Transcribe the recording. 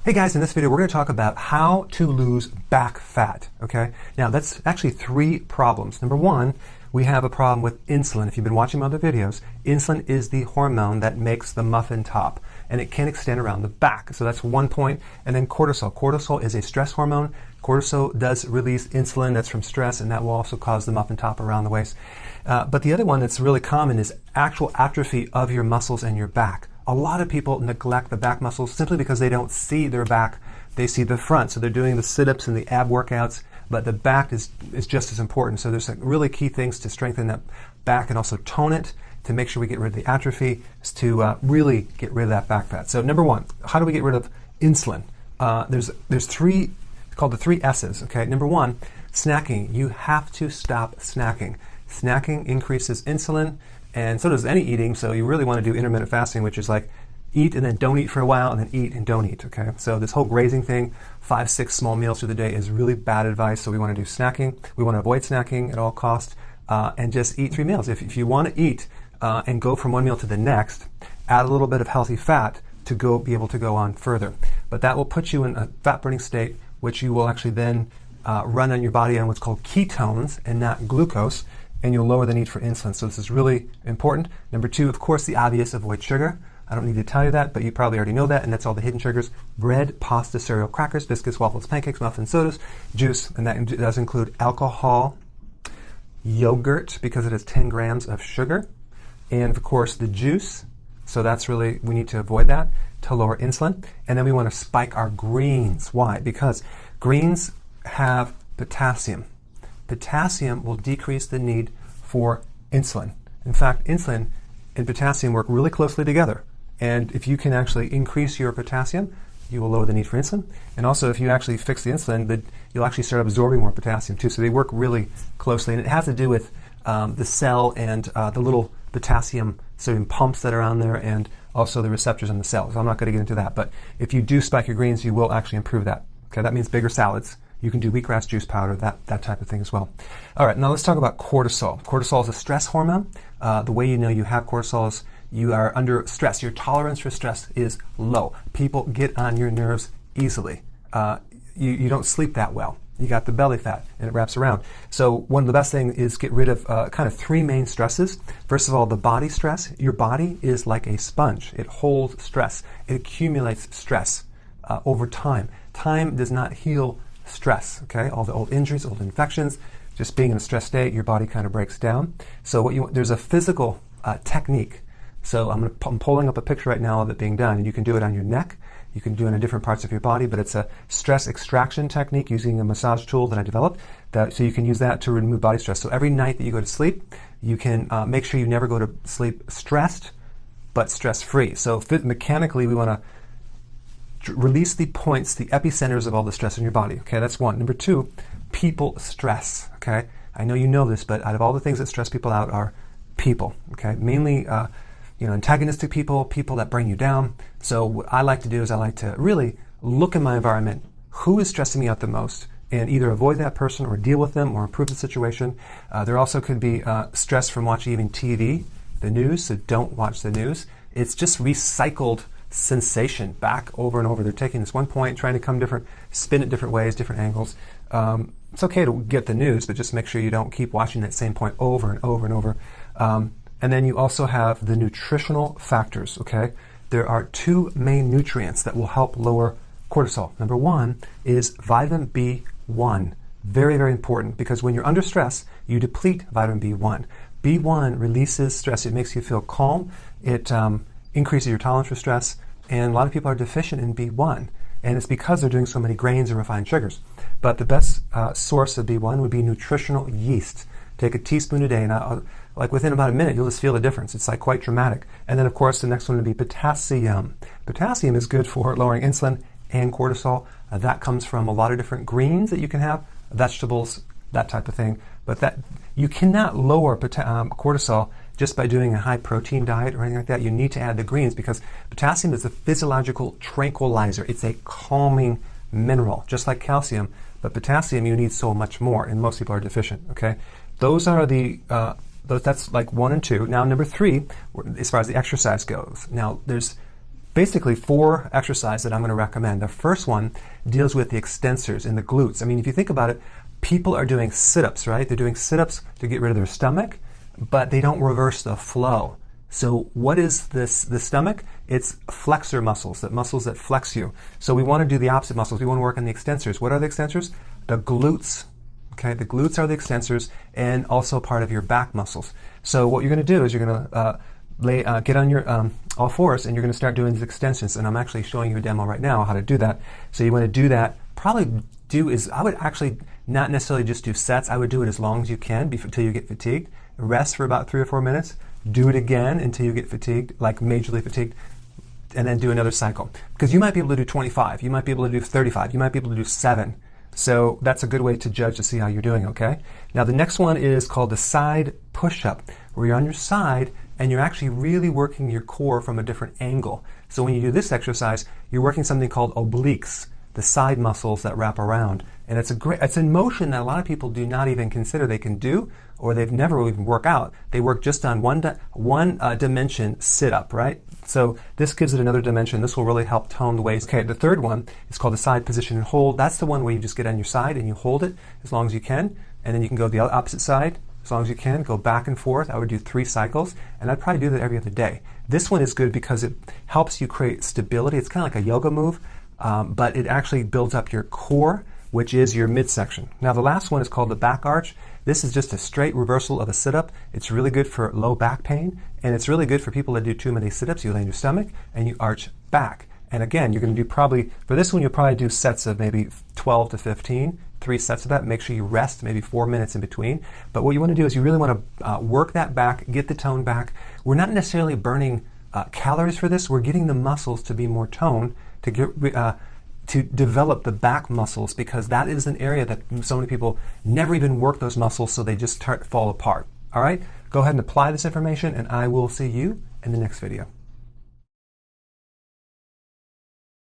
Hey guys, in this video we're going to talk about how to lose back fat, okay? Now that's actually three problems. Number one, we have a problem with insulin. If you've been watching my other videos, insulin is the hormone that makes the muffin top, and it can extend around the back. So that's one point. And then cortisol. Cortisol is a stress hormone. Cortisol does release insulin that's from stress, and that will also cause the muffin top around the waist. But the other one that's really common is actual atrophy of your muscles and your back. A lot of people neglect the back muscles simply because they don't see their back, they see the front. So they're doing the sit-ups and the ab workouts, but the back is just as important. So there's some really key things to strengthen that back and also tone it to make sure we get rid of the atrophy, is to really get rid of that back fat. So number one, how do we get rid of insulin? There's three, called the three S's, okay? Number one, snacking. You have to stop snacking. Snacking increases insulin, and so does any eating, so you really want to do intermittent fasting, which is like eat and then don't eat for a while and then eat and don't eat, okay? So this whole grazing thing, 5-6 small meals through the day is really bad advice, so we want to do snacking. We want to avoid snacking at all costs and just eat 3 meals. If you want to eat and go from one meal to the next, add a little bit of healthy fat to be able to go on further. But that will put you in a fat-burning state, which you will actually then run on your body on what's called ketones and not glucose, and you'll lower the need for insulin. So this is really important. Number two, of course, the obvious, avoid sugar. I don't need to tell you that, but you probably already know that, and that's all the hidden sugars: bread, pasta, cereal, crackers, biscuits, waffles, pancakes, muffins, sodas, juice, and that does include alcohol, yogurt, because it has 10 grams of sugar, and of course the juice. So that's really, we need to avoid that to lower insulin. And then we want to spike our greens. Why? Because greens have potassium. Potassium will decrease the need for insulin. In fact, insulin and potassium work really closely together. And if you can actually increase your potassium, you will lower the need for insulin. And also, if you actually fix the insulin, you'll actually start absorbing more potassium too. So they work really closely. And it has to do with the cell and the little potassium sodium pumps that are on there, and also the receptors in the cells. I'm not going to get into that. But if you do spike your greens, you will actually improve that. Okay, that means bigger salads. You can do wheatgrass juice powder, that type of thing as well. All right, now let's talk about cortisol. Cortisol is a stress hormone. The way you know you have cortisol is you are under stress. Your tolerance for stress is low. People get on your nerves easily. You don't sleep that well. You got the belly fat, and it wraps around. So one of the best things is get rid of kind of three main stresses. First of all, the body stress. Your body is like a sponge. It holds stress. It accumulates stress over time. Time does not heal stress, okay? All the old injuries, old infections, just being in a stress state, your body kind of breaks down. So there's a physical technique. So I'm pulling up a picture right now of it being done, and you can do it on your neck. You can do it in different parts of your body, but it's a stress extraction technique using a massage tool that I developed. So you can use that to remove body stress. So every night that you go to sleep, you can make sure you never go to sleep stressed, but stress-free. So mechanically, we want to release the points, the epicenters of all the stress in your body. Okay, that's one. Number two, people stress. Okay, I know you know this, but out of all the things that stress people out are people. Okay, mainly antagonistic people, people that bring you down. So what I like to do is I like to really look in my environment, who is stressing me out the most, and either avoid that person or deal with them or improve the situation. There also could be stress from watching even TV, the news. So don't watch the news. It's just recycled sensation back over and over. They're taking this one point, trying to come different, spin it different ways, different angles. It's okay to get the news, but just make sure you don't keep watching that same point over and over and over. And then you also have the nutritional factors, okay? There are 2 main nutrients that will help lower cortisol. Number one is vitamin B1. Very, very important, because when you're under stress, you deplete vitamin B1. B1 releases stress. It makes you feel calm. It increases your tolerance for stress, and a lot of people are deficient in B1, and it's because they're doing so many grains and refined sugars. But the best source of B1 would be nutritional yeast. Take a teaspoon a day, and like within about a minute, you'll just feel the difference. It's like quite dramatic. And then, of course, the next one would be potassium. Potassium is good for lowering insulin and cortisol. That comes from a lot of different greens that you can have, vegetables, that type of thing. But that you cannot lower cortisol just by doing a high protein diet or anything like that. You need to add the greens, because potassium is a physiological tranquilizer. It's a calming mineral, just like calcium. But potassium, you need so much more, and most people are deficient. Okay, those are that's like 1 and 2. Now number 3, as far as the exercise goes. Now there's basically 4 exercises that I'm going to recommend. The first one deals with the extensors and the glutes. I mean, if you think about it, people are doing sit-ups, right? They're doing sit-ups to get rid of their stomach, but they don't reverse the flow. So what is this? The stomach? It's flexor muscles, that muscles that flex you. So we want to do the opposite muscles. We want to work on the extensors. What are the extensors? The glutes. Okay, the glutes are the extensors and also part of your back muscles. So what you're going to do is you're going to get on your all fours and you're going to start doing these extensions. And I'm actually showing you a demo right now how to do that. So you want to do that. Probably I would actually not necessarily just do sets. I would do it as long as you can until you get fatigued. Rest for about 3 or 4 minutes. Do it again until you get fatigued, like majorly fatigued, and then do another cycle. Because you might be able to do 25, you might be able to do 35, you might be able to do 7. So that's a good way to judge to see how you're doing, okay? Now the next one is called the side push-up, where you're on your side and you're actually really working your core from a different angle. So when you do this exercise, you're working something called obliques, the side muscles that wrap around. And it's a motion that a lot of people do not even consider they can do, or they've never even worked out. They work just on one dimension sit-up, right? So this gives it another dimension. This will really help tone the waist. Okay, the third one is called the side position and hold. That's the one where you just get on your side and you hold it as long as you can, and then you can go the opposite side as long as you can, go back and forth. I would do 3 cycles, and I'd probably do that every other day. This one is good because it helps you create stability. It's kind of like a yoga move, but it actually builds up your core, which is your midsection. Now the last one is called the back arch. This is just a straight reversal of a sit-up. It's really good for low back pain, and it's really good for people that do too many sit-ups. You lay on your stomach and you arch back. And again, you're going to do probably, for this one, you'll probably do sets of maybe 12 to 15, 3 sets of that. Make sure you rest maybe 4 minutes in between. But what you want to do is you really want to work that back, get the tone back. We're not necessarily burning calories for this. We're getting the muscles to be more toned, to get to develop the back muscles, because that is an area that so many people never even work those muscles, so they just fall apart. All right? Go ahead and apply this information, and I will see you in the next video.